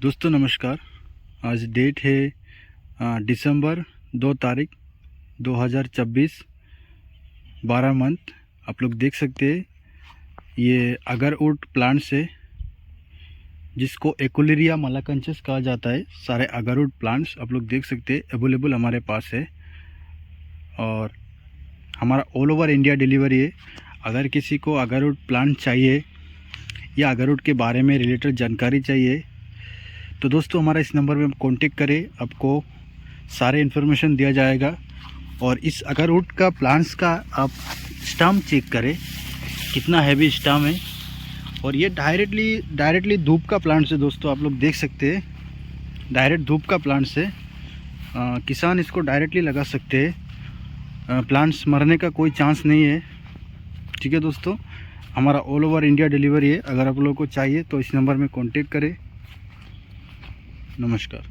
दोस्तों नमस्कार। आज डेट है दिसंबर 2 तारीख 2024, 12 मंथ। आप लोग देख सकते हैं ये अगरवुड प्लांट्स है जिसको एकुलेरिया मलाकंचस कहा जाता है। सारे अगरवुड प्लांट्स आप लोग देख सकते हैं अवेलेबल हमारे पास है और हमारा ऑल ओवर इंडिया डिलीवरी है। अगर किसी को अगरवुड प्लांट चाहिए या अगरवुड के बारे में रिलेटेड जानकारी चाहिए तो दोस्तों हमारा इस नंबर में कांटेक्ट करें, आपको सारे इन्फॉर्मेशन दिया जाएगा। और इस अगरवुड का प्लांट्स का आप स्टम चेक करें कितना हैवी स्टम है। और ये डायरेक्टली धूप का प्लांट्स है दोस्तों, आप लोग देख सकते हैं डायरेक्ट धूप का प्लांट्स है। किसान इसको डायरेक्टली लगा सकते हैं, प्लांट्स मरने का कोई चांस नहीं है। ठीक है दोस्तों, हमारा ऑल ओवर इंडिया डिलीवरी है। अगर आप लोगों को चाहिए तो इस नंबर में कांटेक्ट करें। नमस्कार।